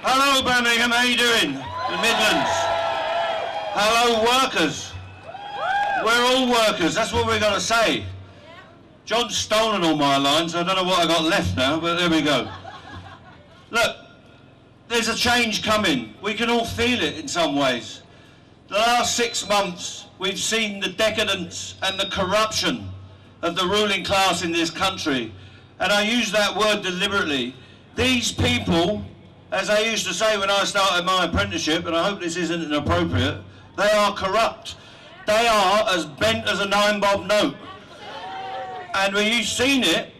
Hello Birmingham, how you doing? The Midlands. Hello workers. We're all workers, that's what we're going to say. John's stolen all my lines, I don't know what I got left now, but there we go. Look, there's a change coming. We can all feel it in some ways. The last 6 months, we've seen the decadence and the corruption of the ruling class in this country. And I use that word deliberately. These people, as I used to say when I started my apprenticeship, and I hope this isn't inappropriate, they are corrupt. They are as bent as a 9-bob note. And we've seen it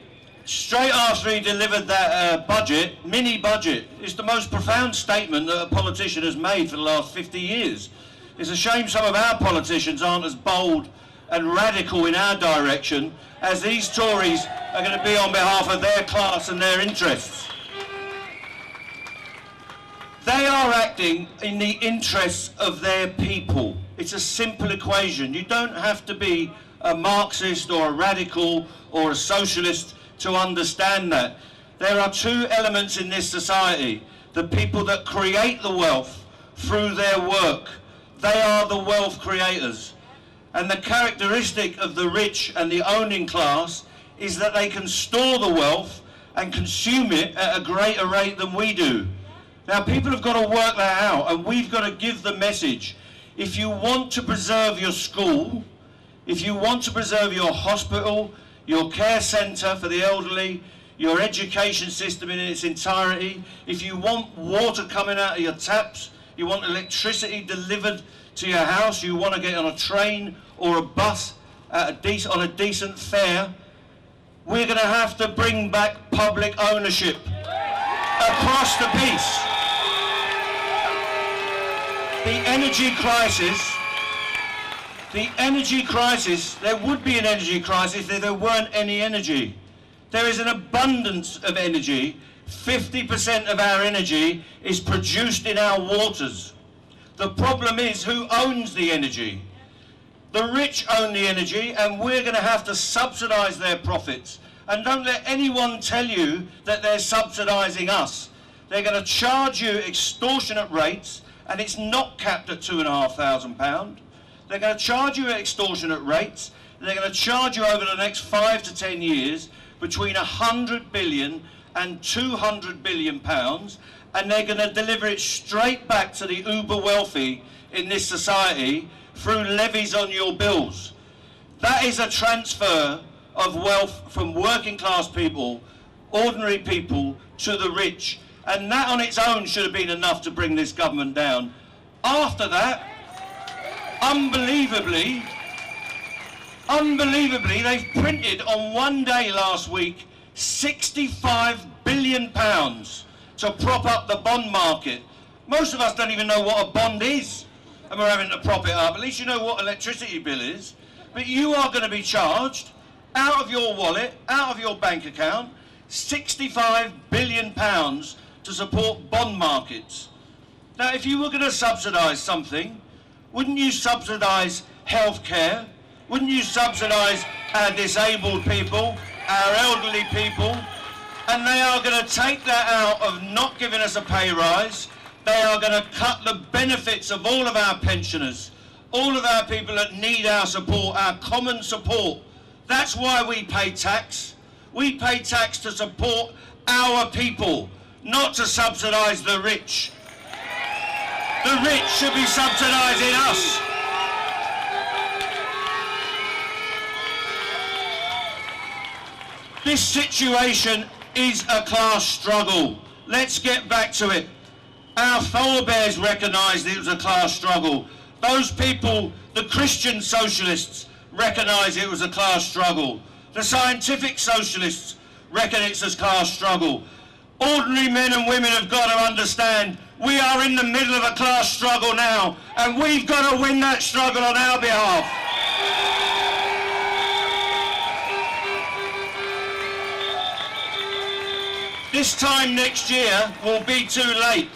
straight after he delivered that budget, mini budget. It's the most profound statement that a politician has made for the last 50 years. It's a shame some of our politicians aren't as bold and radical in our direction as these Tories are going to be on behalf of their class and their interests. They are acting in the interests of their people. It's a simple equation. You don't have to be a Marxist or a radical or a socialist to understand that. There are two elements in this society. The people that create the wealth through their work. They are the wealth creators. And the characteristic of the rich and the owning class is that they can store the wealth and consume it at a greater rate than we do. Now people have got to work that out, and we've got to give the message. If you want to preserve your school, if you want to preserve your hospital, your care centre for the elderly, your education system in its entirety, if you want water coming out of your taps, you want electricity delivered to your house, you want to get on a train or a bus at on a decent fare, we're going to have to bring back public ownership across the piece. The energy crisis, there would be an energy crisis if there weren't any energy. There is an abundance of energy. 50% of our energy is produced in our waters. The problem is, who owns the energy? The rich own the energy, and we're going to have to subsidise their profits. And don't let anyone tell you that they're subsidising us. They're going to charge you extortionate rates, and it's not capped at £2,500. They're going to charge you at extortionate rates. They're going to charge you over the next 5 to 10 years between 100 billion and 200 billion pounds, and they're going to deliver it straight back to the uber wealthy in this society through levies on your bills. That is a transfer of wealth from working class people, ordinary people, to the rich. And that on its own should have been enough to bring this government down. After that, unbelievably, they've printed on one day last week £65 billion to prop up the bond market. Most of us don't even know what a bond is, and we're having to prop it up. At least you know what electricity bill is. But you are going to be charged out of your wallet, out of your bank account, £65 billion to support bond markets. Now, if you were going to subsidise something, wouldn't you subsidise healthcare? Wouldn't you subsidise our disabled people, our elderly people? And they are going to take that out of not giving us a pay rise. They are going to cut the benefits of all of our pensioners, all of our people that need our support, our common support. That's why we pay tax. We pay tax to support our people, not to subsidise the rich. The rich should be subsidising us. This situation is a class struggle. Let's get back to it. Our forebears recognised it was a class struggle. Those people, the Christian socialists, recognise it was a class struggle. The scientific socialists reckon it's a class struggle. Ordinary men and women have got to understand we are in the middle of a class struggle now, and we've got to win that struggle on our behalf. This time next year will be too late,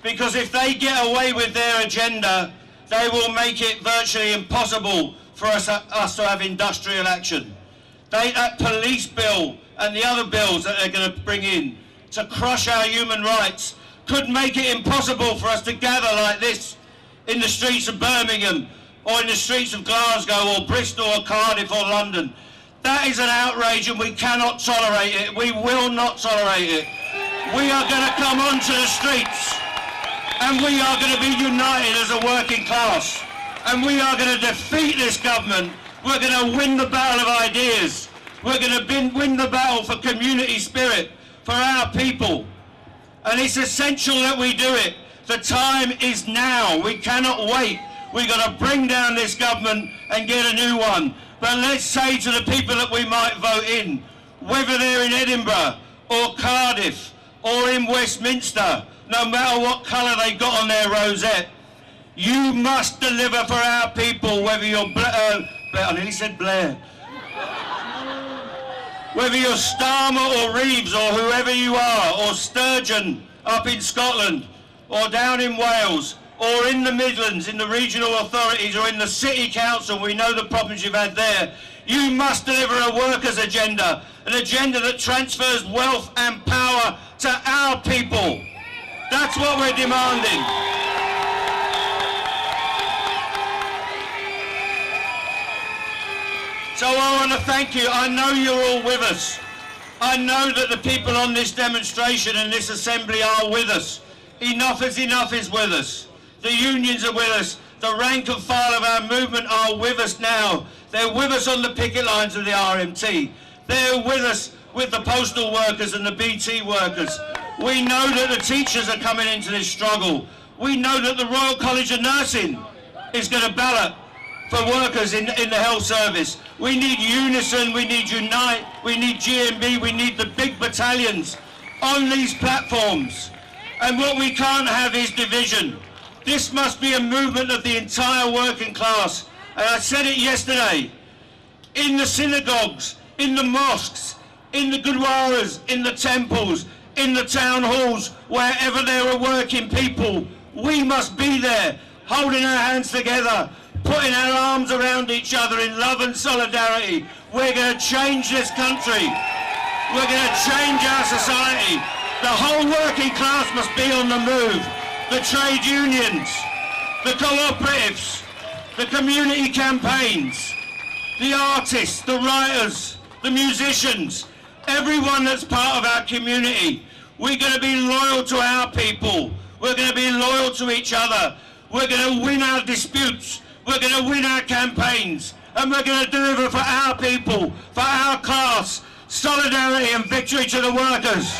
because if they get away with their agenda, they will make it virtually impossible for us to have industrial action. That police bill and the other bills that they're going to bring in to crush our human rights could make it impossible for us to gather like this in the streets of Birmingham or in the streets of Glasgow or Bristol or Cardiff or London. That is an outrage and we cannot tolerate it. We will not tolerate it. We are going to come onto the streets and we are going to be united as a working class. And we are going to defeat this government. We're going to win the battle of ideas. We're going to win the battle for community spirit, for our people. And it's essential that we do it. The time is now. We cannot wait. We've got to bring down this government and get a new one. But let's say to the people that we might vote in, whether they're in Edinburgh or Cardiff or in Westminster, no matter what colour they got on their rosette, you must deliver for our people, whether you're I nearly said Blair. Whether you're Starmer or Reeves or whoever you are, or Sturgeon up in Scotland, or down in Wales, or in the Midlands, in the regional authorities, or in the city council, we know the problems you've had there. You must deliver a workers' agenda, an agenda that transfers wealth and power to our people. That's what we're demanding. So I want to thank you. I know you're all with us. I know that the people on this demonstration and this assembly are with us. Enough is with us. The unions are with us. The rank and file of our movement are with us now. They're with us on the picket lines of the RMT. They're with us with the postal workers and the BT workers. We know that the teachers are coming into this struggle. We know that the Royal College of Nursing is going to ballot for workers in the health service. We need Unison, we need Unite, we need GMB, we need the big battalions on these platforms. And what we can't have is division. This must be a movement of the entire working class. And I said it yesterday, in the synagogues, in the mosques, in the gurdwaras, in the temples, in the town halls, wherever there are working people, we must be there, holding our hands together, putting our arms around each other in love and solidarity. We're going to change this country. We're going to change our society. The whole working class must be on the move. The trade unions, the cooperatives, the community campaigns, the artists, the writers, the musicians, everyone that's part of our community. We're going to be loyal to our people. We're going to be loyal to each other. We're going to win our disputes. We're going to win our campaigns, and we're going to deliver for our people, for our class, solidarity and victory to the workers.